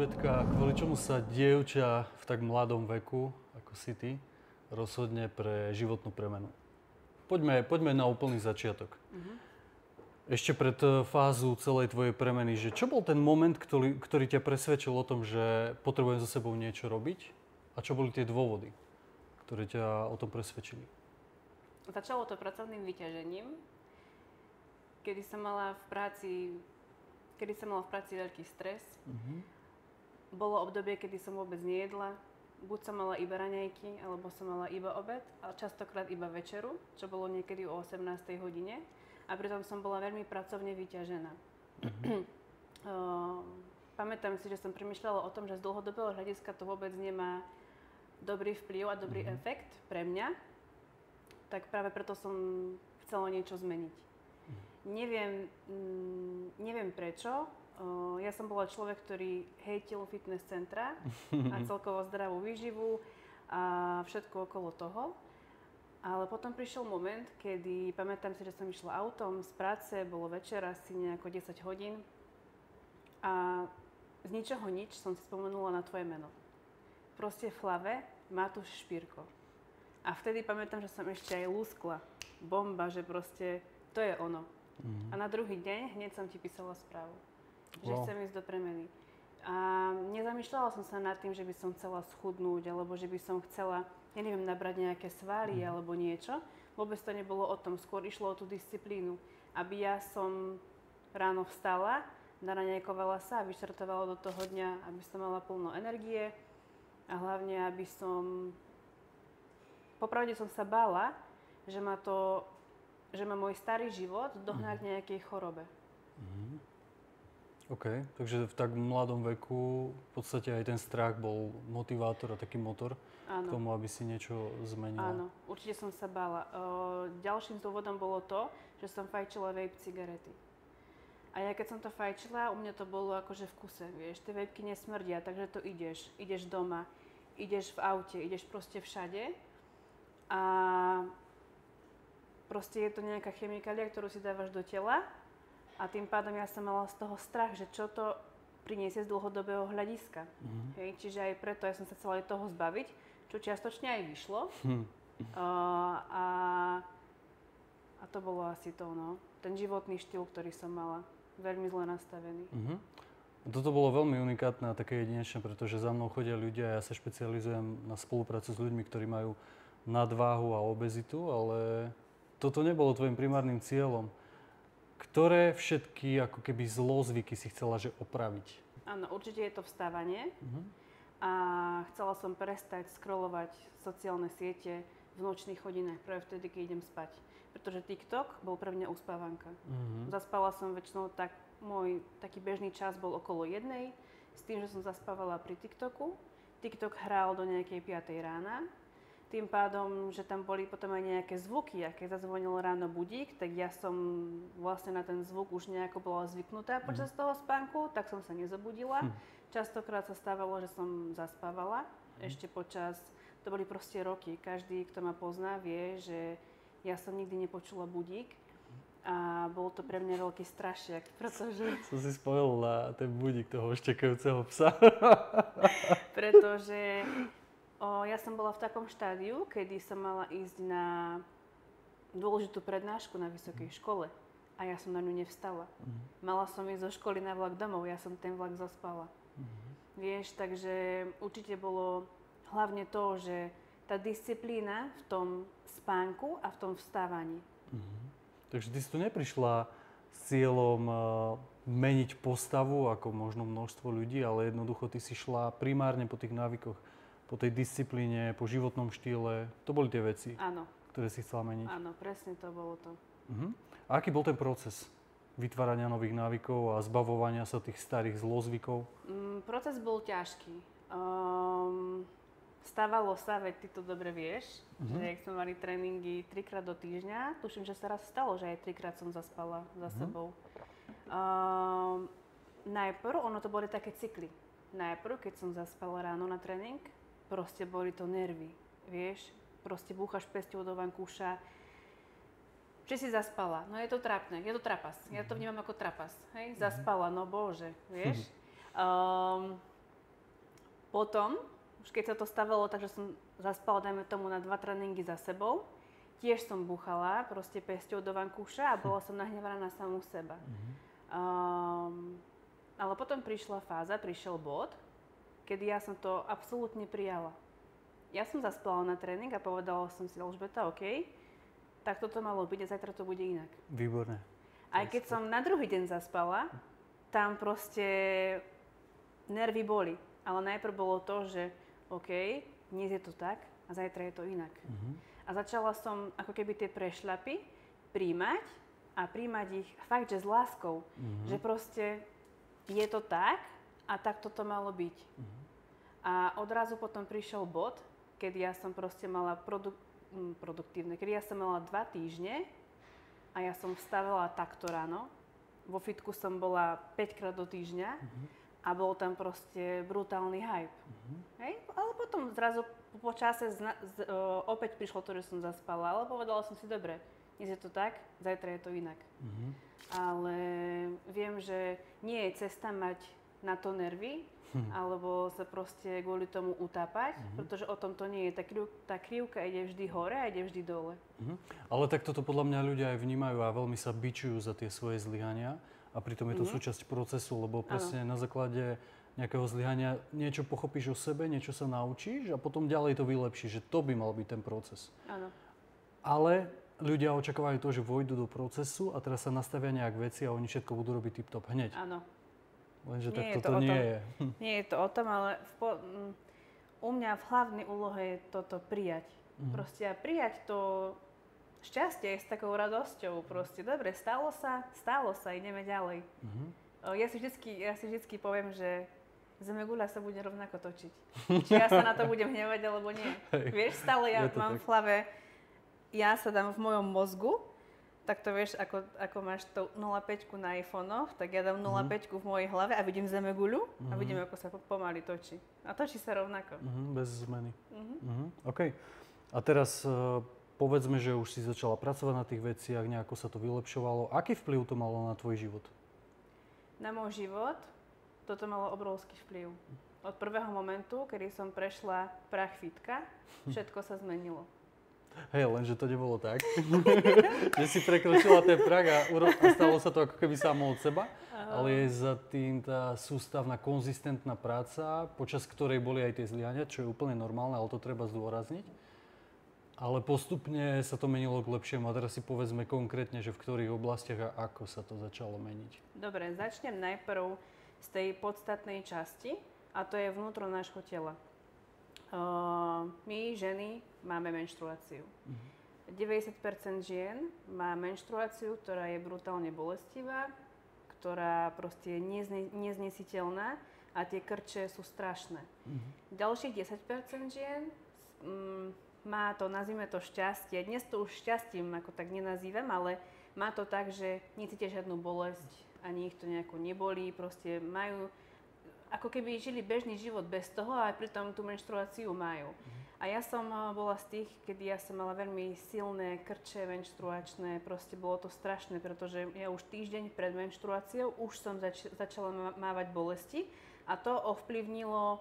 Betka, kvôli čomu sa dievča v tak mladom veku, ako si ty, rozhodne pre životnú premenu? Poďme na úplný začiatok. Ešte pred fázu celej tvojej premeny, že čo bol ten moment, ktorý ťa presvedčil o tom, že potrebujem so sebou niečo robiť? A čo boli tie dôvody, ktoré ťa o tom presvedčili? Začalo to pracovným vyťažením, kedy som mala v práci veľký stres. Bolo obdobie, kedy som vôbec nejedla. Buď som mala iba raňajky, alebo som mala iba obed, ale častokrát iba večeru, čo bolo niekedy o 18. hodine. A pritom som bola veľmi pracovne vyťažená. Pamätám si, že som premýšľala o tom, že z dlhodobého hľadiska to vôbec nemá dobrý vplyv a dobrý efekt pre mňa. Tak práve preto som chcela niečo zmeniť. Neviem prečo. Ja som bola človek, ktorý hejtil fitness centra a celkovo zdravú výživu a všetko okolo toho. Ale potom prišiel moment, kedy pamätám si, že som išla autom z práce, bolo večer, asi nejako 10 hodín a z ničoho nič som si spomenula na tvoje meno. Proste v hlave Matúš Špírko. A vtedy pamätám, že som ešte aj lúskla. Bomba, že proste to je ono. A na druhý deň hneď som ti písala správu, že chcem ísť do premeny. A nezamýšľala som sa nad tým, že by som chcela schudnúť, alebo že by som chcela, nabrať nejaké svaly alebo niečo. Vôbec to nebolo o tom, skôr išlo o tú disciplínu. Aby ja som ráno vstala, naraňajkovala sa a vyštartovala do toho dňa, aby som mala plno energie a hlavne, aby som... Popravde som sa bála, že ma môj starý život dohná k nejakej chorobe. OK, takže v tak mladom veku v podstate aj ten strach bol motivátor a taký motor k tomu, aby si niečo zmenila. Áno, určite som sa bála. Ďalším dôvodom bolo to, že som fajčila vape cigarety. A ja keď som to fajčila, u mňa to bolo akože v kuse, vieš, tie vapky nesmrdia, takže to ideš doma, ideš v aute, ideš proste všade a proste je to nejaká chemikália, ktorú si dávaš do tela. A tým pádom ja som mala z toho strach, že čo to priniesie z dlhodobého hľadiska. Hej, čiže aj preto ja som sa chcela aj toho zbaviť, čo čiastočne aj vyšlo. A to bolo asi to, no. Ten životný štýl, ktorý som mala. Veľmi zle nastavený. Toto bolo veľmi unikátne a také jedinečné, pretože za mnou chodia ľudia a ja sa špecializujem na spoluprácu s ľuďmi, ktorí majú nadváhu a obezitu, ale toto nebolo tvojim primárnym cieľom. Ktoré všetky ako keby zlozvyky si chcela že opraviť? Áno, určite je to vstávanie. A chcela som prestať scrollovať sociálne siete v nočných hodinách, práve vtedy, keď idem spať. Pretože TikTok bol pre mňa uspávanka. Zaspala som väčšinou môj taký bežný čas bol okolo 1, s tým, že som zaspávala pri TikToku. TikTok hral do nejakej 5 rána. Tým pádom, že tam boli potom aj nejaké zvuky, a keď zazvonil ráno budík, tak ja som vlastne na ten zvuk už nejako bola zvyknutá počas toho spánku, tak som sa nezobudila. Častokrát sa stávalo, že som zaspávala ešte to boli proste roky. Každý, kto ma pozná, vie, že ja som nikdy nepočula budík a bol to pre mňa veľký strašiak, pretože... Som si spojil na ten budík toho štekajúceho psa. Pretože... ja som bola v takom štádiu, kedy som mala ísť na dôležitú prednášku na vysokej škole a ja som na ňu nevstala. Mala som ísť zo školy na vlak domov, ja som ten vlak zaspala. Vieš, takže určite bolo hlavne to, že tá disciplína v tom spánku a v tom vstávaní. Takže ty si tu neprišla s cieľom meniť postavu, ako možno množstvo ľudí, ale jednoducho ty si šla primárne po tých návykoch, po tej disciplíne, po životnom štýle. To boli tie veci, ktoré si chcela meniť. Áno, presne to bolo to. A aký bol ten proces vytvárania nových návykov a zbavovania sa tých starých zlozvykov? Proces bol ťažký. Stávalo sa, veď ty to dobre vieš, že ak sme mali tréningy 3-krát do týždňa, tuším, že sa raz stalo, že aj 3-krát som zaspala za sebou. Najprv, ono to boli také cykly. Najprv, keď som zaspala ráno na tréning, proste boli to nervy, vieš, proste búchaš pesťou do vankúša. Či si zaspala? No je to trápne, je to trapas. Ja to vnímam ako trapas, hej? Zaspala, no bože, vieš. Potom, už keď sa to stavilo, takže som zaspala, dajme tomu, na 2 tréningy za sebou, tiež som búchala proste pesťou do vankúša a bola som nahnevaná na samú seba. Ale potom prišla fáza, prišiel bod, kedy ja som to absolútne prijala. Ja som zaspala na tréning a povedala som si, Alžbeta, OK, tak toto malo byť a zajtra to bude inak. Výborné. Aj keď som na druhý deň zaspala, tam proste nervy boli. Ale najprv bolo to, že OK, dnes je to tak a zajtra je to inak. A začala som ako keby tie prešľapy príjmať a príjmať ich fakt, že s láskou. Že proste je to tak a tak toto malo byť. A odrazu potom prišiel bod, kedy ja som proste mala produktívne, kedy ja som mala 2 týždne a ja som vstavala takto ráno. Vo fitku som bola 5 krát do týždňa a bol tam proste brutálny hype. Hej? Ale potom zrazu po čase opäť prišlo to, že som zaspala, ale povedala som si, dobre, dnes je to tak, zajtra je to inak. Ale viem, že nie je cesta mať na to nervy, alebo sa proste kvôli tomu utápať, pretože o tom to nie je. Tá krivka ide vždy hore a ide vždy dole. Ale tak toto podľa mňa ľudia aj vnímajú a veľmi sa bičujú za tie svoje zlyhania a pritom je to súčasť procesu, lebo presne na základe nejakého zlyhania niečo pochopíš o sebe, niečo sa naučíš a potom ďalej to vylepšíš, že to by mal byť ten proces. Áno. Ale ľudia očakávajú to, že vojdu do procesu a teraz sa nastavia nejak veci a oni všetko budú robiť tip-top hneď. Áno. Lenže tak toto nie je. Nie je to o tom, ale u mňa v hlavnej úlohe je toto prijať. Proste a prijať to šťastie s takou radosťou. Proste dobre, stalo sa, ideme ďalej. Ja si vždycky poviem, že zemeguľa sa bude rovnako točiť. Či ja sa na to budem hnevať, alebo nie. Vieš, stále ja mám v hlave, ja sa dám v mojom mozgu, tak to vieš, ako máš to 0,5 na iPhone-och, tak ja dám 0,5 v mojej hlave a vidím zemeguľu a vidím, ako sa pomaly točí. A točí sa rovnako. Bez zmeny. OK. A teraz povedzme, že už si začala pracovať na tých veciach, nejako sa to vylepšovalo. Aký vplyv to malo na tvoj život? Na môj život toto malo obrovský vplyv. Od prvého momentu, kedy som prešla prach fitka, všetko sa zmenilo. Hej, lenže to nebolo tak, že si prekročila ten prach a stalo sa to ako keby samo od seba, ale je za tým tá sústavná, konzistentná práca, počas ktorej boli aj tie zlyhania, čo je úplne normálne, ale to treba zdôrazniť. Ale postupne sa to menilo k lepšiemu a teraz si povedzme konkrétne, že v ktorých oblastiach a ako sa to začalo meniť. Dobre, začnem najprv z tej podstatnej časti a to je vnútro nášho tela. My, ženy, máme menštruáciu. 90% žien má menštruáciu, ktorá je brutálne bolestivá, ktorá proste je neznesiteľná a tie krče sú strašné. Ďalších 10% žien má to, nazvime to šťastie. Dnes to už šťastím ako tak nenazývam, ale má to tak, že necítia žiadnu bolesť, ani ich to nejako nebolí, proste majú ako keby žili bežný život bez toho a pritom tú menštruáciu majú. A ja som bola z tých, kedy ja som mala veľmi silné krče menštruačné, proste bolo to strašné, pretože ja už týždeň pred menštruáciou už som začala mávať bolesti a to ovplyvnilo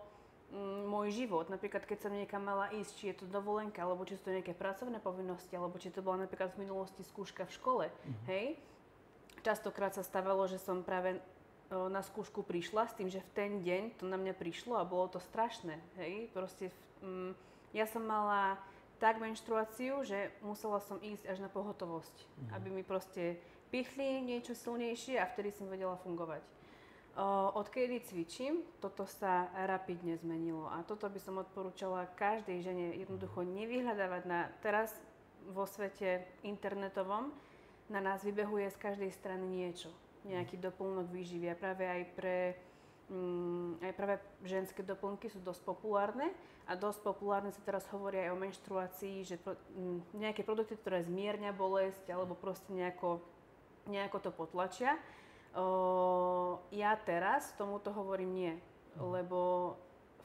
môj život. Napríklad, keď som niekam mala ísť, či je to dovolenka, alebo či sú to nejaké pracovné povinnosti, alebo či to bola napríklad v minulosti skúška v škole, hej. Častokrát sa stávalo, že som práve na skúšku prišla s tým, že v ten deň to na mňa prišlo a bolo to strašné, hej. Proste ja som mala tak menštruáciu, že musela som ísť až na pohotovosť, aby mi proste pichli niečo silnejšie a vtedy som vedela fungovať. Odkedy cvičím, toto sa rapidne zmenilo a toto by som odporúčala každej žene jednoducho nevyhľadávať teraz vo svete internetovom, na nás vybehuje z každej strany niečo. Nejaký doplnok výživy a práve aj práve ženské doplnky sú dosť populárne a dosť populárne sa teraz hovorí aj o menštruácii, že nejaké produkty, ktoré zmierňa bolesť alebo proste nejako to potlačia. Ja teraz tomuto hovorím nie, lebo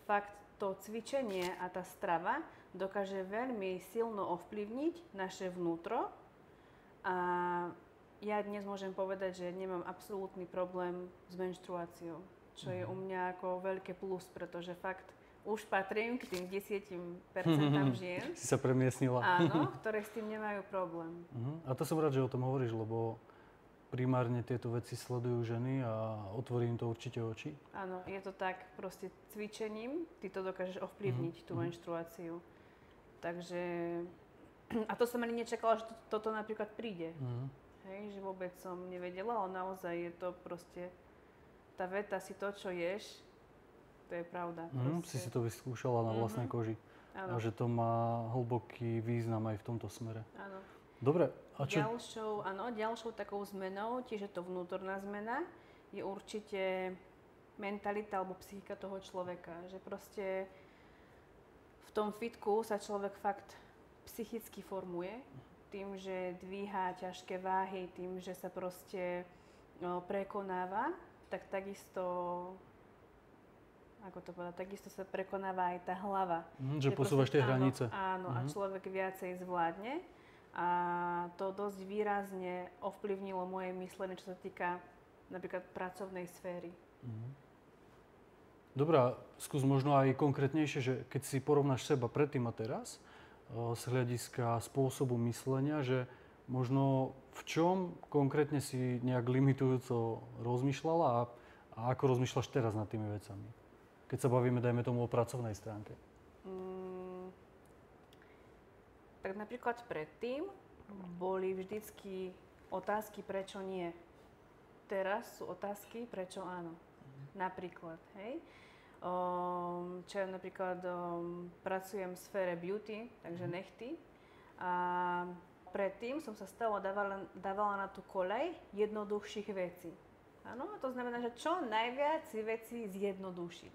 fakt to cvičenie a tá strava dokáže veľmi silno ovplyvniť naše vnútro a ja dnes môžem povedať, že nemám absolútny problém s menštruáciou, čo je u mňa ako veľké plus, pretože fakt už patrím k tým 10% žien. Si sa premiestnila. Áno, ktoré s tým nemajú problém. A to som rád, že o tom hovoríš, lebo primárne tieto veci sledujú ženy a otvorí im to určite oči. Áno, je to tak, proste cvičením ty to dokážeš ovplyvniť, tú menštruáciu. Takže, a to som ani nečakala, že toto napríklad príde. Hej, že vôbec som nevedela, ale naozaj je to proste, tá veta si to, čo ješ, to je pravda. Si to vyskúšala na vlastnej koži. Áno. A že to má hlboký význam aj v tomto smere. Áno. Dobre, a čo? Ďalšou takou zmenou, tiež je to vnútorná zmena, je určite mentalita alebo psychika toho človeka. Že proste v tom fitku sa človek fakt psychicky formuje tým, že dvíha ťažké váhy, tým, že sa proste prekonáva, tak takisto takisto sa prekonáva aj tá hlava. Že posúvaš tie hranice. Áno, a človek viacej zvládne. A to dosť výrazne ovplyvnilo moje myslenie, čo sa týka napríklad pracovnej sféry. Dobrá, skús možno aj konkrétnejšie, že keď si porovnáš seba predtým a teraz, z hľadiska spôsobu myslenia, že možno v čom konkrétne si nejak limitujúco rozmýšľala a ako rozmýšľaš teraz nad tými vecami? Keď sa bavíme, dajme tomu, o pracovnej stránke. Tak napríklad predtým boli vždycky otázky, prečo nie. Teraz sú otázky, prečo áno. Napríklad, hej. Čo ja napríklad pracujem v sfére beauty, takže nechty. A predtým som sa stále dávala na tú koľaj jednoduchších vecí. Áno, to znamená, že čo najviac si veci zjednodušiť.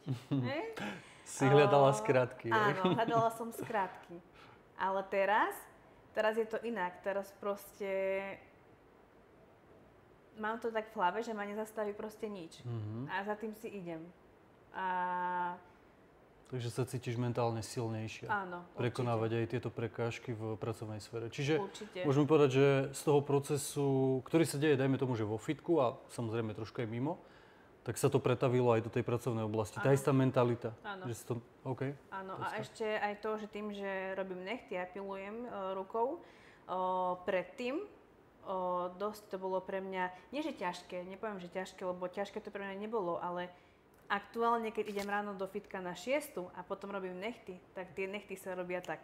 Si hľadala skratky. Áno, hľadala som skratky. Ale teraz je to inak. Teraz proste mám to tak v hlave, že ma nezastaví proste nič. A za tým si idem. Takže sa cítiš mentálne silnejšia. Áno, prekonávať aj tieto prekážky v pracovnej sfére. Čiže určite. Môžeme povedať, že z toho procesu, ktorý sa deje, dajme tomu, že vo fitku a samozrejme trošku aj mimo, tak sa to pretavilo aj do tej pracovnej oblasti. Tá istá mentalita. Áno. Že si to, okay. Áno, a ešte aj to, že tým, že robím nechty a pilujem rukou, predtým dosť to bolo pre mňa, nie že ťažké, nepoviem, že ťažké, lebo ťažké to pre mňa nebolo, ale aktuálne, keď idem ráno do fitka na 6 a potom robím nechty, tak tie nechty sa robia tak.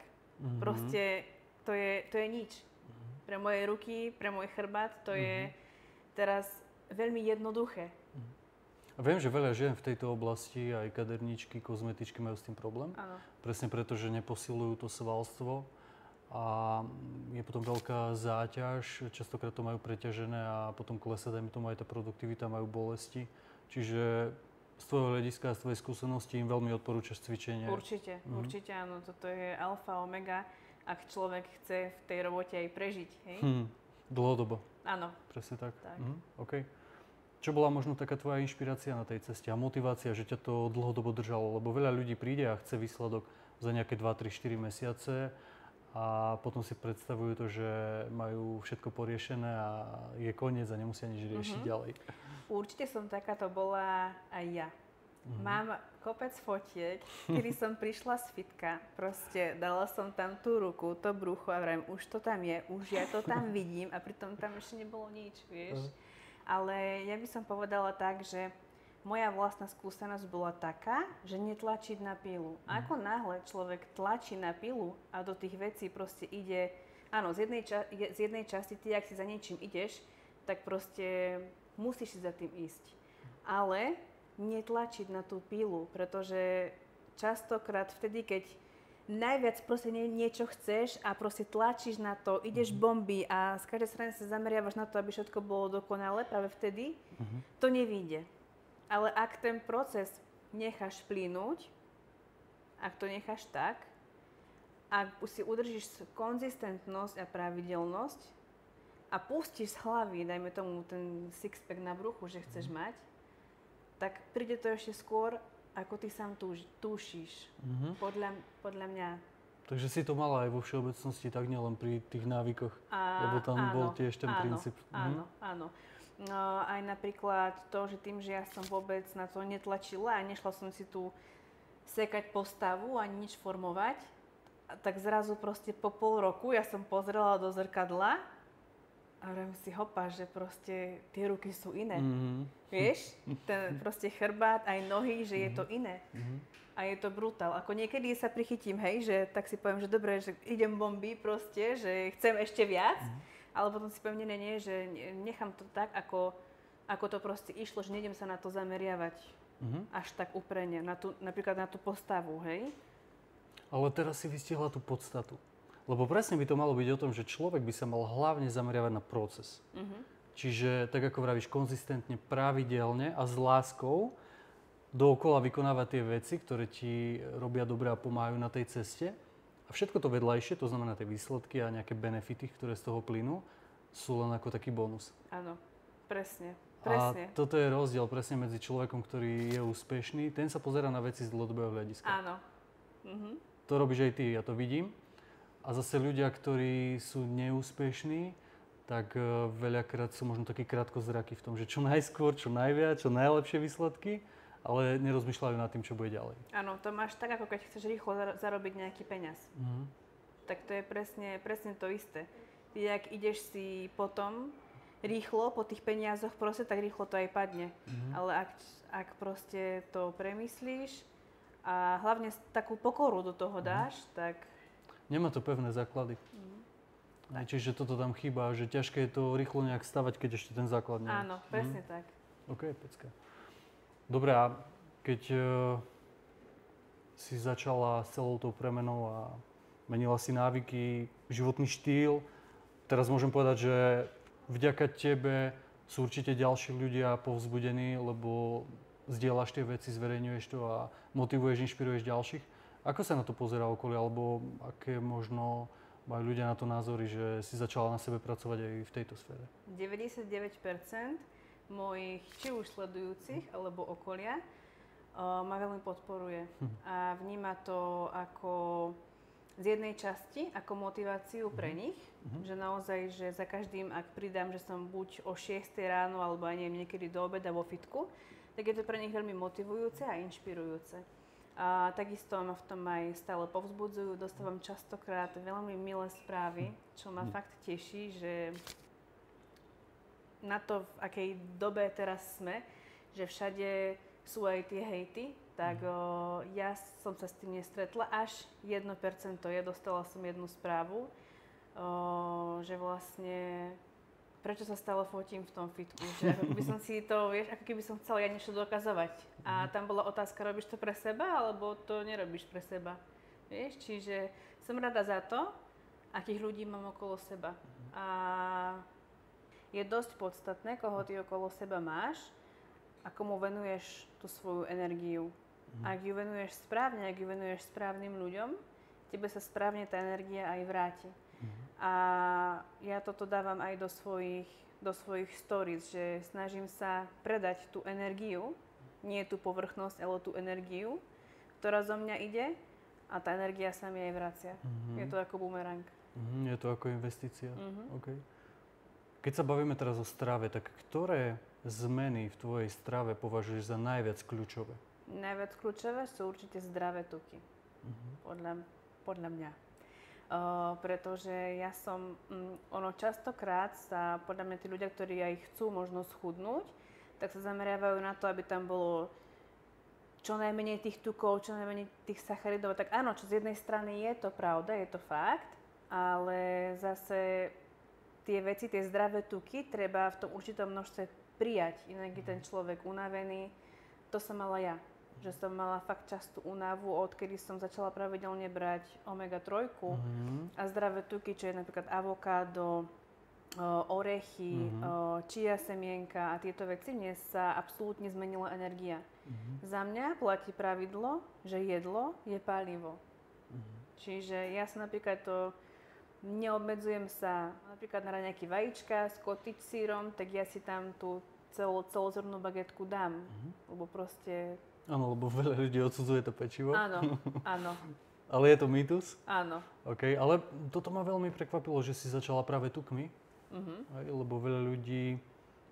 Proste to je nič. Pre moje ruky, pre môj chrbát, to je teraz veľmi jednoduché. A viem, že veľa žien v tejto oblasti, aj kaderníčky, kozmetičky majú s tým problém. Áno. Presne preto, že neposilujú to svalstvo a je potom veľká záťaž, častokrát to majú preťažené a potom klesá, dajme tomu aj tá produktivita, majú bolesti. Čiže z tvojho hľadiska a z tvojej skúsenosti im veľmi odporúčaš cvičenie. Určite, určite áno. Toto je alfa, omega, ak človek chce v tej robote aj prežiť. Hej? Dlhodobo. Áno. Presne tak. OK. Čo bola možno taká tvoja inšpirácia na tej ceste a motivácia, že ťa to dlhodobo držalo? Lebo veľa ľudí príde a chce výsledok za nejaké 2, 3, 4 mesiace a potom si predstavujú to, že majú všetko poriešené a je koniec a nemusia nič riešiť ďalej. Určite som takáto bola aj ja. Mám kopec fotiek, kedy som prišla z fitka, proste dala som tam tú ruku, to brucho a vrajím, už to tam je, už ja to tam vidím a pritom tam ešte nebolo nič, vieš. Ale ja by som povedala tak, že moja vlastná skúsenosť bola taká, že netlačiť na pilu. A ako náhle človek tlačí na pilu a do tých vecí proste ide, áno, z jednej časti ty, ak si za niečím ideš, tak proste musíš si za tým ísť. Ale netlačiť na tú pilu, pretože častokrát vtedy, keď najviac proste niečo chceš a proste tlačíš na to, ideš bomby a z každej strany sa zameriavaš na to, aby všetko bolo dokonalé, práve vtedy to nevyjde. Ale ak ten proces necháš plynúť, ak to necháš tak, ak si udržíš konzistentnosť a pravidelnosť a pustíš z hlavy, dajme tomu ten six-pack na bruchu, že chceš mať, tak príde to ešte skôr, ako ty sám tušíš, podľa mňa. Takže si to mala aj vo všeobecnosti, tak nielen pri tých návykoch, lebo tam bol tiež ten princíp. Áno. No, aj napríklad to, že tým, že ja som vôbec na to netlačila a nešla som si tú sekať postavu ani nič formovať. A tak zrazu proste po pol roku ja som pozrela do zrkadla a hovorím si, hopa, že proste tie ruky sú iné. Vieš? Ten proste chrbát, aj nohy, že je to iné. A je to brutál. Ako niekedy sa prichytím, hej, že tak si poviem, že dobre, že idem bomby proste, že chcem ešte viac. Ale potom si poviem, nie, že nechám to tak, ako to proste išlo, že nejdem sa na to zameriavať až tak úprene, napríklad na tú postavu, hej. Ale teraz si vystihla tú podstatu. Lebo presne by to malo byť o tom, že človek by sa mal hlavne zameriavať na proces. Čiže, tak ako vravíš, konzistentne, pravidelne a s láskou dookola vykonávať tie veci, ktoré ti robia dobre a pomáhajú na tej ceste. A všetko to vedľajšie, to znamená tie výsledky a nejaké benefity, ktoré z toho plynú, sú len ako taký bonus. Áno, presne. A toto je rozdiel presne medzi človekom, ktorý je úspešný. Ten sa pozerá na veci z dlhodobého hľadiska. Áno. To robíš aj ty, ja to vidím. A zase ľudia, ktorí sú neúspešní, tak veľakrát sú možno takí krátkozrakí v tom, že čo najskôr, čo najviac, čo najlepšie výsledky, ale nerozmýšľajú nad tým, čo bude ďalej. Áno, to máš tak, ako keď chceš rýchlo zarobiť nejaký peňaz. Tak to je presne to isté. Ty, ak ideš si potom rýchlo po tých peniazoch proste, tak rýchlo to aj padne. Ale ak proste to premyslíš a hlavne takú pokoru do toho dáš, tak... Nemá to pevné základy. Čiže toto tam chýba, že ťažké je to rýchlo nejak stavať, keď ešte ten základ nie je. Áno, presne tak. OK, pecka. Dobre, a keď si začala s celou tou premenou a menila si návyky, životný štýl, teraz môžem povedať, že vďaka tebe sú určite ďalší ľudia povzbudení, lebo zdieľaš tie veci, zverejňuješ to a motivuješ, inšpiruješ ďalších. Ako sa na to pozerá okolie, alebo aké možno majú ľudia na to názory, že si začala na sebe pracovať aj v tejto sfére? 99% mojich či už sledujúcich alebo okolia ma veľmi podporuje a vníma to ako z jednej časti ako motiváciu pre nich, že naozaj, že za každým, ak pridám, že som buď o 6 ráno alebo aj neviem, niekedy do obeda vo fitku, tak je to pre nich veľmi motivujúce a inšpirujúce. A takisto ma v tom aj stále povzbudzujú, dostávam častokrát veľmi milé správy, čo ma fakt teší, že na to, v akej dobe teraz sme, že všade sú aj tie hejty, tak ja som sa s tým nestretla, až 1% je, dostala som jednu správu, že vlastne prečo sa stále fotím v tom fitku, že ako by som si to, vieš, ako keby som chcela ja niečo dokazovať. A tam bola otázka, robíš to pre seba, alebo to nerobíš pre seba, vieš, čiže som rada za to, akých ľudí mám okolo seba. A je dosť podstatné, koho ty okolo seba máš a komu venuješ tú svoju energiu. Ak ju venuješ správne, ak ju venuješ správnym ľuďom, tebe sa správne tá energia aj vráti. A ja toto dávam aj do svojich stories, že snažím sa predať tú energiu, nie tú povrchnosť, ale tú energiu, ktorá zo mňa ide a tá energia sa mi aj vracia. Je to ako bumerang. Je to ako investícia. Okay. Keď sa bavíme teraz o strave, tak ktoré zmeny v tvojej strave považuješ za najviac kľúčové? Najviac kľúčové sú určite zdravé tuky. Podľa mňa. Pretože ja som, častokrát sa, podľa mňa tí ľudia, ktorí aj chcú možno schudnúť, tak sa zameriavajú na to, aby tam bolo čo najmenej tých tukov, čo najmenej tých sacharidov. Tak áno, čo z jednej strany je to pravda, je to fakt, ale zase tie veci, tie zdravé tuky treba v tom určitom množstve prijať, inak je ten človek unavený. To som mala ja. Že som mala fakt častú únavu, odkedy som začala pravidelne brať omega-3 a zdravé tuky, čo je napríklad avokádo, orechy, chia semienka a tieto veci. Mne sa absolútne zmenila energia. Za mňa platí pravidlo, že jedlo je palivo. Čiže ja sa napríklad neobmedzujem sa napríklad na nejaké vajíčka s cottage sírom, tak ja si tam tú celozrnú bagetku dám, lebo proste... Áno, lebo veľa ľudí odsudzuje to pečivo. Áno. Ale je to mýtus? Áno. OK, ale toto ma veľmi prekvapilo, že si začala práve tukmi. Lebo veľa ľudí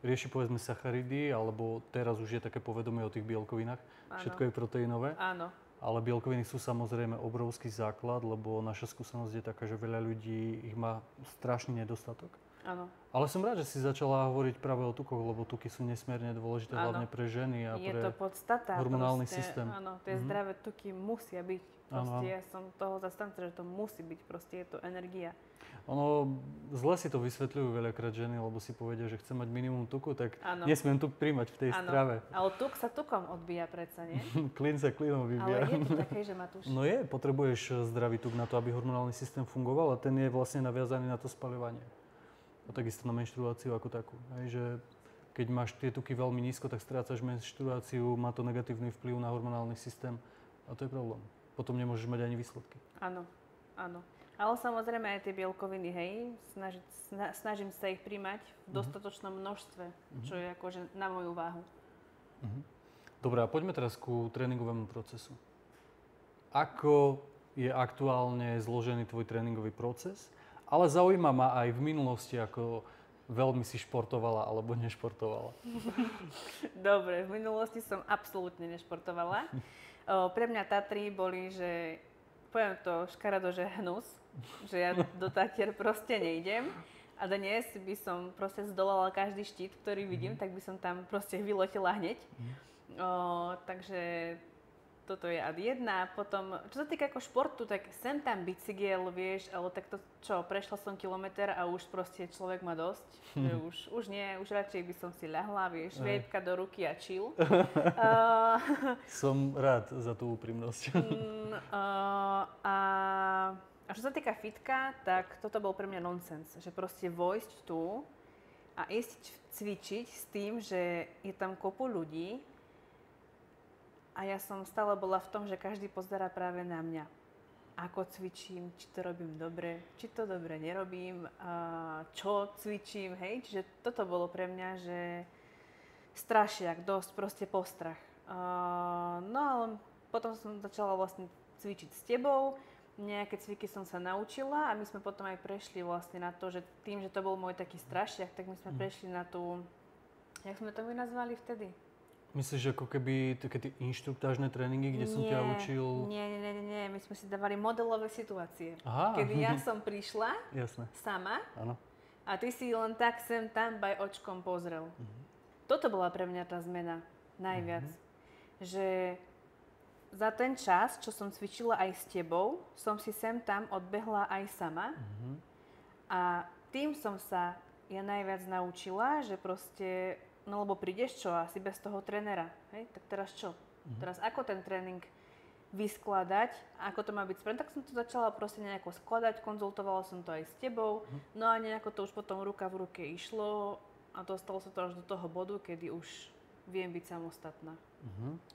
rieši povedzme sacharidy, alebo teraz už je také povedomie o tých bielkovinách. Áno. Všetko je proteínové. Áno. Ale bielkoviny sú samozrejme obrovský základ, lebo naša skúsenosť je taká, že veľa ľudí ich má strašný nedostatok. Áno. Ale som rád, že si začala hovoriť práve o tukoch, lebo tuky sú nesmierne dôležité, hlavne pre ženy a je pre to podstata, hormonálny proste, systém. Áno, tie zdravé tuky musia byť. Proste Áno. ja som toho zastanca, že to musí byť, proste je to energia. Ono, zle si to vysvetľujú veľakrát ženy, lebo si povedia, že chcem mať minimum tuku, tak Áno. nesmiem tuk príjmať v tej strave. Ale tuk sa tukom odbíja predsa, nie? Klin sa klinom Ale vybíja. je to také, že Matúš. No je, potrebuješ zdravý tuk na to, aby hormonálny systém fungoval a ten je vlastne naviazaný na to spaľovanie. A takisto na menštruáciu ako takú. Hej, že keď máš tie tuky veľmi nízko, tak strácaš menštruáciu, má to negatívny vplyv na hormonálny systém a to je problém. Potom nemôžeš mať ani výsledky. Áno, áno. Ale samozrejme aj tie bielkoviny, hej, snažím sa ich príjmať v dostatočnom množstve, čo je akože na moju váhu. Dobre, a poďme teraz ku tréningovému procesu. Ako je aktuálne zložený tvoj tréningový proces? Ale zaujíma ma aj v minulosti, ako veľmi si športovala alebo nešportovala. Dobre, v minulosti som absolútne nešportovala. Pre mňa Tatry boli, že poviem to škaredo, že hnus, že ja do Tatier proste nejdem. A dnes by som proste zdolala každý štít, ktorý vidím, tak by som tam proste vyletela hneď. Takže toto je ad 1. Potom, čo sa týka ako športu, tak sem tam bicykel, vieš, ale tak to čo, prešla som kilometr a už proste človek má dosť. Že už nie, už radšej by som si ľahla, vieš, viepka do ruky a chill. Som rád za tú úprimnosť. A čo sa týka fitka, tak toto bol pre mňa nonsens, že proste vojsť tu a ísť cvičiť s tým, že je tam kopu ľudí a ja som stále bola v tom, že každý pozerá práve na mňa. Ako cvičím, či to robím dobre, či to dobre nerobím, čo cvičím, hej. Čiže toto bolo pre mňa, že strašiak, dosť proste postrach. No ale potom som začala vlastne cvičiť s tebou. Nejaké cviky som sa naučila a my sme potom aj prešli vlastne na to, že tým, že to bol môj taký strašiak, tak my sme prešli na tú, jak sme to my nazvali vtedy? Myslíš, ako keby také tie inštruktážne tréningy, kde som ťa učil? Nie, my sme si dávali modelové situácie. Aha. Kedy ja som prišla sama a ty si len tak sem tam očkom pozrel. Toto bola pre mňa tá zmena najviac. Že za ten čas, čo som cvičila aj s tebou, som si sem tam odbehla aj sama. A tým som sa ja najviac naučila, že proste, no lebo prídeš čo, asi bez toho trénera, hej? Tak teraz čo? Teraz ako ten tréning vyskladať, ako to má byť správne, tak som to začala proste nejako skladať, konzultovala som to aj s tebou, no a nejako to už potom ruka v ruke išlo a dostalo sa to až do toho bodu, kedy už viem byť samostatná.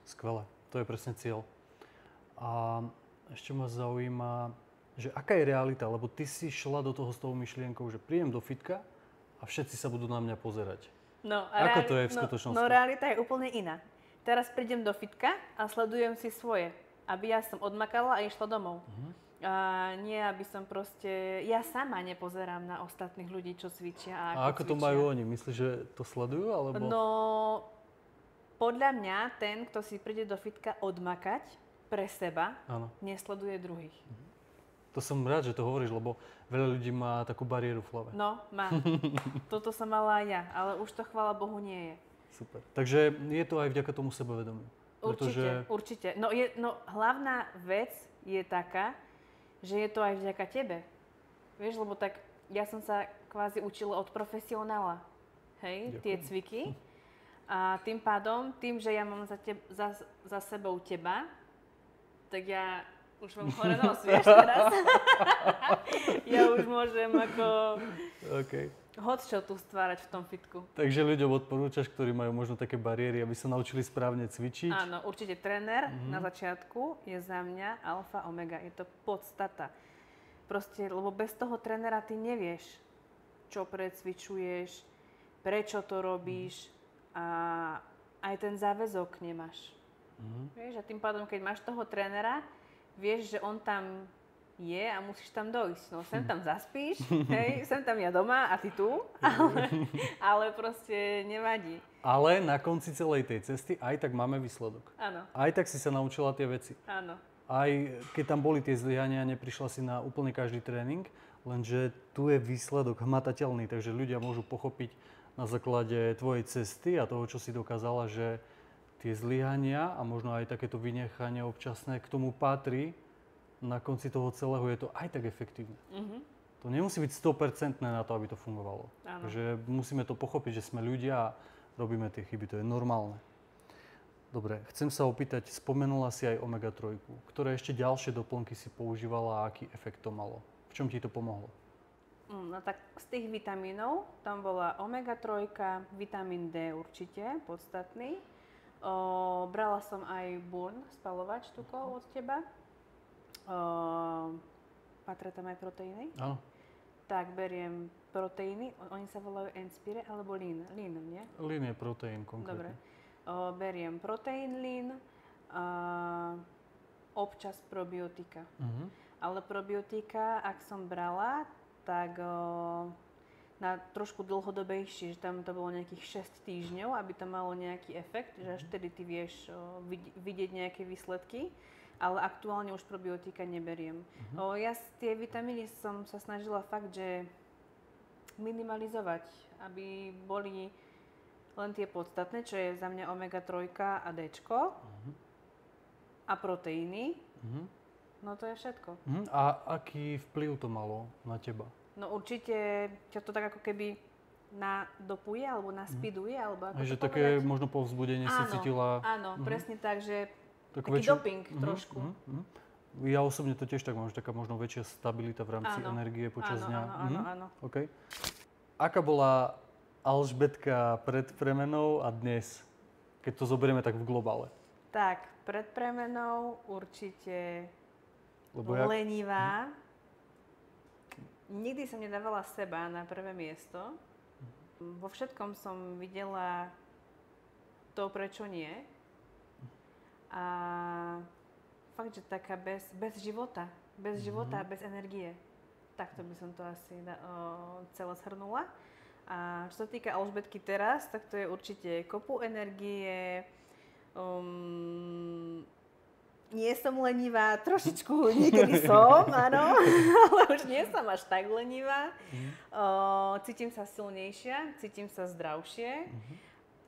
Skvelé. To je presne cieľ. A ešte ma zaujíma, že aká je realita, lebo ty si šla do toho s tou myšlienkou, že prídem do fitka a všetci sa budú na mňa pozerať. No, ako to je v skutočnosti? No realita je úplne iná. Teraz prídem do fitka a sledujem si svoje, aby ja som odmakala a išla domov. A nie, aby som proste, ja sama nepozerám na ostatných ľudí, čo cvičia a ako to majú oni? Myslíš, že to sledujú, alebo? No, podľa mňa ten, kto si príde do fitka odmakať pre seba, nesleduje druhých. To som rád, že to hovoríš, lebo veľa ľudí má takú bariéru v hlave. No, má. Toto som mala aj ja, ale už to chvála Bohu nie je. Super. Takže je to aj vďaka tomu sebavedomiu. Určite. No hlavná vec je taká, že je to aj vďaka tebe. Vieš, lebo tak ja som sa kvázi učila od profesionála. Hej, tie cviky. A tým pádom, tým, že ja mám za sebou teba, tak ja už mám hore nos, vieš teraz. Ja už môžem ako čo tu stvárať v tom fitku. Takže ľuďom odporúčaš, ktorí majú možno také bariéry, aby sa naučili správne cvičiť? Áno, určite tréner na začiatku je za mňa alfa omega. Je to podstata. Proste, lebo bez toho trénera ty nevieš, čo precvičuješ, prečo to robíš a aj ten záväzok nemáš. Vieš, a tým pádom, keď máš toho trénera, vieš, že on tam je a musíš tam dojsť. No sem tam zaspíš, hej, sem tam ja doma a ty tu, ale proste nevadí. Ale na konci celej tej cesty aj tak máme výsledok. Áno. Aj tak si sa naučila tie veci. Áno. Aj keď tam boli tie zlyhania, neprišla si na úplne každý tréning, lenže tu je výsledok hmatateľný, takže ľudia môžu pochopiť na základe tvojej cesty a toho, čo si dokázala, že tie zlyhania a možno aj takéto vynechanie občasné k tomu patrí. Na konci toho celého je to aj tak efektívne. To nemusí byť 100% na to, aby to fungovalo. Áno. Takže musíme to pochopiť, že sme ľudia a robíme tie chyby, to je normálne. Dobre, chcem sa opýtať, spomenula si aj omega-3, ktoré ešte ďalšie doplnky si používala a aký efekt to malo? V čom ti to pomohlo? No tak z tých vitamínov, tam bola omega-3, vitamín D určite, podstatný. Brala som aj Burn, spalovač tukov od teba. Patria tam aj proteíny? Áno. Tak beriem proteíny, oni sa volajú Inspire alebo Lean, nie? Lean je proteín konkrétne. Dobre. Beriem proteín Lean, občas probiotika. Ale probiotika, ak som brala, tak na trošku dlhodobejšie, že tam to bolo nejakých 6 týždňov, aby to malo nejaký efekt, že až vtedy ty vieš vidieť nejaké výsledky. Ale aktuálne už probiotika neberiem. Ja tie vitamíny som sa snažila fakt, že minimalizovať, aby boli len tie podstatné, čo je za mňa omega-3 a D-čko a proteíny. No to je všetko. A aký vplyv to malo na teba? No určite ťa to tak ako keby nadopuje alebo naspiduje, alebo ako Že to také povedať? možno povzbudenie si cítila? Áno, presne tak, že Taký doping trošku. Ja osobne to tiež tak mám, že taká možno väčšia stabilita v rámci energie počas dňa. Áno. Okay. Aká bola Alžbetka pred premenou a dnes, keď to zoberieme tak v globále? Tak, pred premenou určite lenivá. Nikdy som nedávala seba na prvé miesto. Vo všetkom som videla to, prečo nie. A fakt, že taká bez života. Bez života a bez energie. Takto by som to asi celé zhrnula. A čo sa týka Alžbetky teraz, tak to je určite kopu energie. Nie som lenivá, trošičku niekedy som, áno, ale už nie som až tak lenivá. Cítim sa silnejšia, cítim sa zdravšie.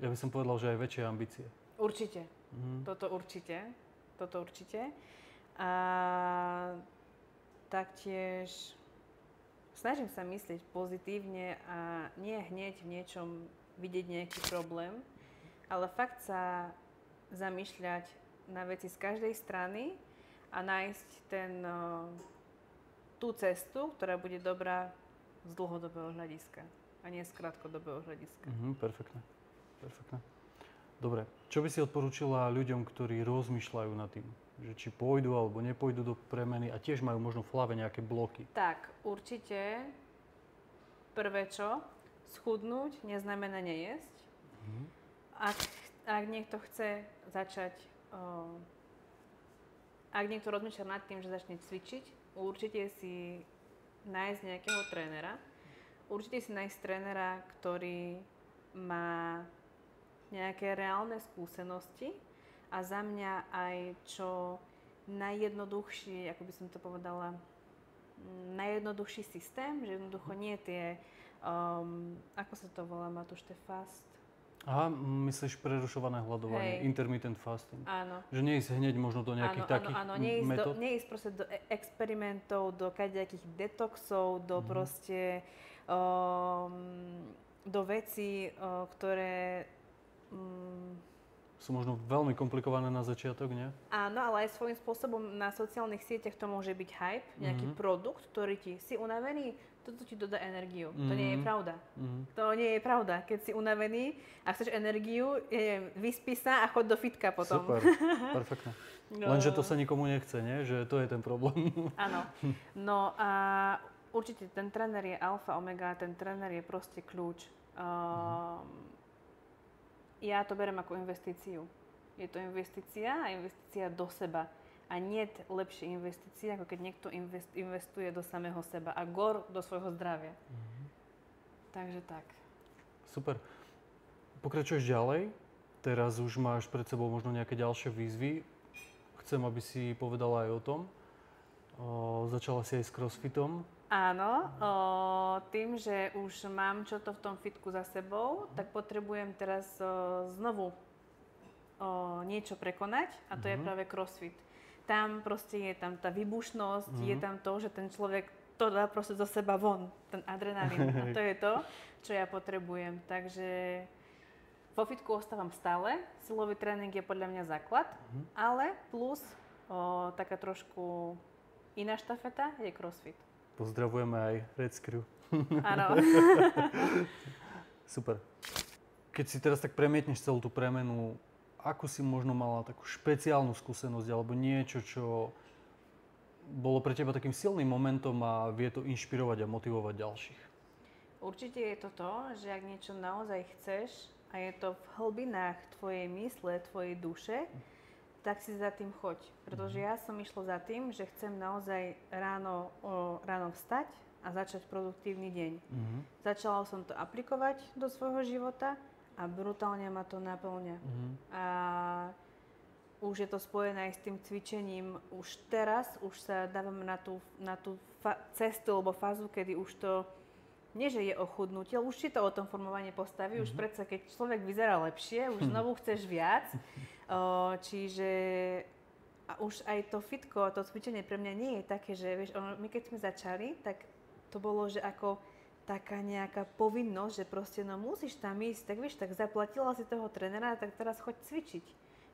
Ja by som povedal, že aj väčšie ambície. Určite. Toto určite. A taktiež snažím sa myslieť pozitívne a nie hneď v niečom vidieť nejaký problém, ale fakt sa zamýšľať na veci z každej strany a nájsť tú cestu, ktorá bude dobrá z dlhodobého hľadiska a nie z krátkodobého hľadiska. Perfektne. Dobre, čo by si odporúčila ľuďom, ktorí rozmýšľajú nad tým, že či pôjdu alebo nepôjdu do premeny a tiež majú možno v hlave nejaké bloky? Tak, určite prvé čo, schudnúť neznamená nejesť. Ak niekto chce začať, ak niekto rozmýšľa nad tým, že začne cvičiť, určite si nájsť nejakého trénera. Určite si nájsť trénera, ktorý má nejaké reálne skúsenosti a za mňa aj čo najjednoduchší, ako by som to povedala, najjednoduchší systém, že jednoducho nie tie, ako sa to volá, Matúš, fast? Aha, myslíš prerušované hľadovanie, intermittent fasting. Áno. Že neísť hneď možno do nejakých takých metód? Neísť proste do experimentov, do kadejakých detoxov, do proste, do vecí, ktoré sú možno veľmi komplikované na začiatok, nie? Áno, ale aj svojím spôsobom na sociálnych sieťach to môže byť hype, nejaký produkt, ktorý si unavený, toto ti dodá energiu. To nie je pravda. To nie je pravda. Keď si unavený a chceš energiu, vyspí sa a choď do fitka potom. Super, perfektne. Lenže to sa nikomu nechce, nie? Že to je ten problém. Áno. No a určite ten tréner je alfa, omega, ten tréner je proste kľúč. Ja to beriem ako investíciu. Je to investícia a investícia do seba. A nie lepšie investície, ako keď niekto investuje do samého seba a do svojho zdravia. Takže tak. Super. Pokračuješ ďalej. Teraz už máš pred sebou možno nejaké ďalšie výzvy. Chcem, aby si povedala aj o tom. Začala si aj s crossfitom. Áno, tým, že už mám čo to v tom fitku za sebou, tak potrebujem teraz znovu niečo prekonať a to je práve crossfit. Tam proste je tam tá výbušnosť, je tam to, že ten človek to dá proste zo seba von, ten adrenalín. A to je to, čo ja potrebujem. Takže vo fitku ostávam stále, silový tréning je podľa mňa základ, ale plus taká trošku iná štafeta je crossfit. Pozdravujeme aj Red Crew. Áno. Super. Keď si teraz tak premietneš celú tú premenu, akú si možno mala takú špeciálnu skúsenosť alebo niečo, čo bolo pre teba takým silným momentom a vie to inšpirovať a motivovať ďalších? Určite je to to, že ak niečo naozaj chceš a je to v hlbinách tvojej mysle, tvojej duše, tak si za tým choď. Pretože ja som išla za tým, že chcem naozaj ráno vstať a začať produktívny deň. Začala som to aplikovať do svojho života a brutálne ma to naplňa. A už je to spojené aj s tým cvičením. Už teraz sa dávam na tú cestu alebo fázu, kedy už to nie, že je o chudnutie, už si to o tom formovaní postaví. Už predsa, keď človek vyzerá lepšie, už znovu chceš viac. Čiže a už aj to fitko, to cvičenie pre mňa nie je také, že vieš, my keď sme začali, tak to bolo, že ako taká nejaká povinnosť, že proste no musíš tam ísť, tak vieš, tak zaplatila si toho trénera, tak teraz choď cvičiť.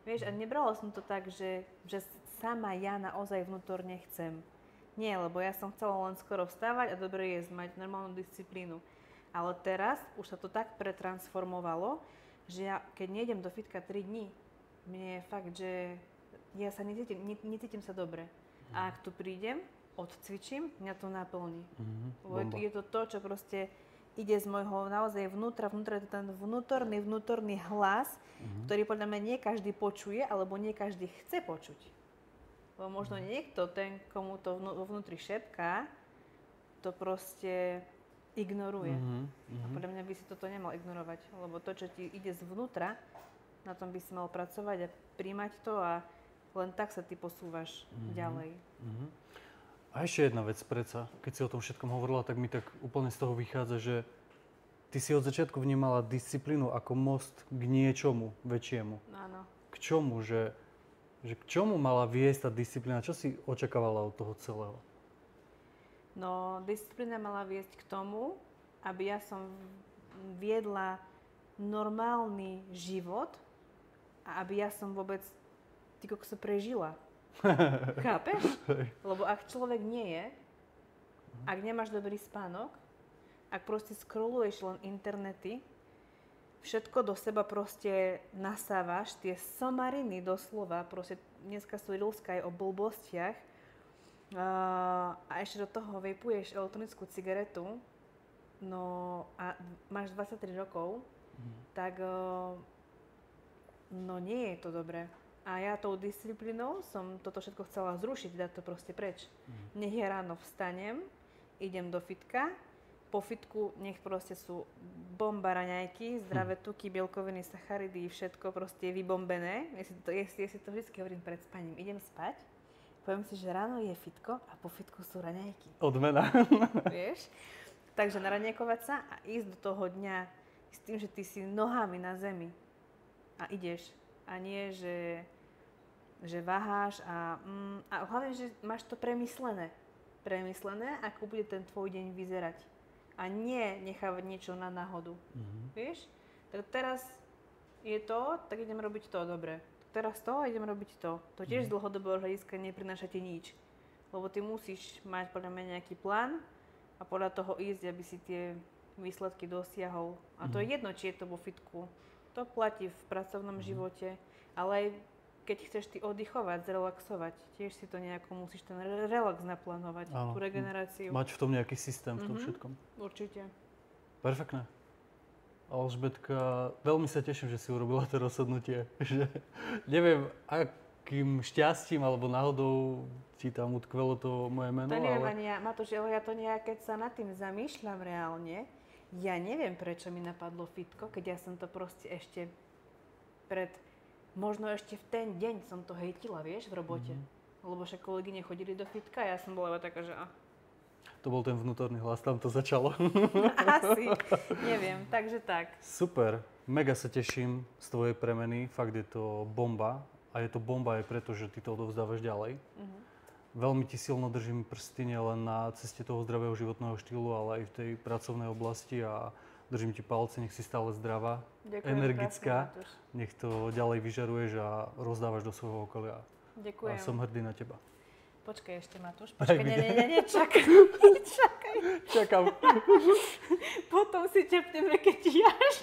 Vieš, a nebrala som to tak, že sama ja naozaj vnútorne chcem. Nie, lebo ja som chcela len skoro vstávať a dobre jesť, mať normálnu disciplínu. Ale teraz už sa to tak pretransformovalo, že ja keď nejdem do fitka 3 dní, mne je fakt, že ja sa necítim sa dobre. A ak tu prídem, odcvičím, mňa to naplní. Lebo je to to, čo proste ide z môjho naozaj vnútra, je to ten vnútorný hlas, ktorý podľa mňa nie každý počuje, alebo nie každý chce počuť. Lebo možno niekto, ten, komu to vnútri šepká, to proste ignoruje. A podľa mňa by si toto nemal ignorovať, lebo to, čo ti ide zvnútra, na tom by si mal pracovať a príjmať to a len tak sa ty posúvaš ďalej. A ešte jedna vec predsa, keď si o tom všetkom hovorila, tak mi tak úplne z toho vychádza, že ty si od začiatku vnímala disciplínu ako most k niečomu väčšiemu. Áno. K čomu? Že k čomu mala viesť tá disciplína? Čo si očakávala od toho celého? No, disciplína mala viesť k tomu, aby ja som viedla normálny život a aby ja som vôbec prežila. Chápeš? Lebo ak človek nie je, ak nemáš dobrý spánok, ak proste scrolluješ len internety, všetko do seba proste nasávaš, tie somariny doslova, proste dneska sú reelska aj o blbostiach a ešte do toho vejpuješ elektronickú cigaretu, no a máš 23 rokov, tak no nie je to dobré. A ja tou disciplínou som toto všetko chcela zrušiť, dať to proste preč. Nech ja ráno vstanem, idem do fitka, po fitku nech proste sú bomba raňajky, zdravé tuky, bielkoviny, sacharidy, všetko proste je vybombené. Ja si to vždy hovorím pred spaním. Idem spať, poviem si, že ráno je fitko a po fitku sú raňajky. Odmena. Vieš? Takže naranejkovať sa a ísť do toho dňa s tým, že ty si nohami na zemi a ideš. A nie, že váháš a hlavne, že máš to premyslené. Ako bude ten tvoj deň vyzerať. A nie nechávať niečo na náhodu. Vieš? Tak teraz je to, tak idem robiť to, dobre. Teraz to, idem robiť to. To tiež z dlhodobého hľadiska neprináša ti nič. Lebo ty musíš mať podľa mňa nejaký plán a podľa toho ísť, aby si tie výsledky dosiahol. A to je jedno, či je to vo fitku. To platí v pracovnom živote, ale aj keď chceš ty oddychovať, zrelaxovať, tiež si to nejako musíš ten relax naplánovať, tú regeneráciu. Mať v tom nejaký systém v tom všetkom. Určite. Perfektné. Alžbetka, veľmi sa teším, že si urobila to rozhodnutie. Že neviem, nejakým šťastím alebo náhodou ti tam utkvelo to moje meno. To neviem ani ja, Matúš, ale ja to nejak, keď sa nad tým zamýšľam reálne, ja neviem, prečo mi napadlo fitko, keď ja som to proste ešte možno ešte v ten deň som to hejtila, vieš, v robote. Lebo však kolegyne chodili do fitka a ja som bola iba taká, že To bol ten vnútorný hlas, tam to začalo. Asi, neviem, takže tak. Super, mega sa teším z tvojej premeny, fakt je to bomba. A je to bomba aj preto, že ty to odovzdávaš ďalej. Veľmi ti silno držím prsty nielen na ceste toho zdravého životného štýlu, ale aj v tej pracovnej oblasti a držím ti palce, nech si stále zdravá, Ďakujem energická, krásne, Matúš. nech to ďalej vyžaruješ a rozdávaš do svojho okolia. Ďakujem. A som hrdý na teba. Počkaj ešte, Matúš. Počkaj, nie, čakaj. Čakám. Potom si tepneme, keď jáš.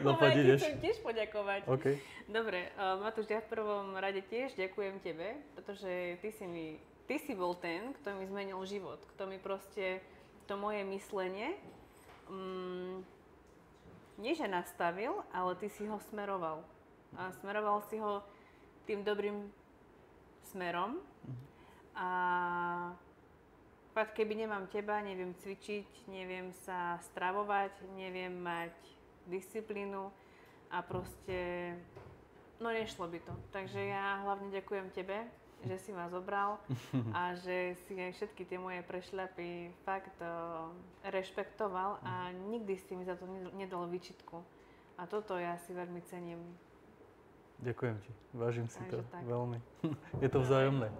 No, poď ideš. Chcem tiež poďakovať. OK. Dobre, Matúš, ja v prvom rade tiež ďakujem tebe, pretože ty si bol ten, kto mi zmenil život, kto mi proste to moje myslenie nie že nastavil, ale ty si ho smeroval. A smeroval si ho tým dobrým smerom. A fakt, keby nemám teba, neviem cvičiť, neviem sa stravovať, neviem mať disciplínu a proste, no nešlo by to. Takže ja hlavne ďakujem tebe, že si ma zobral a že si aj všetky tie moje prešľapy fakt rešpektoval a nikdy si mi za to nedal výčitku. A toto ja si veľmi cením. Ďakujem ti, vážim si Takže to tak. veľmi. Je to vzájomné.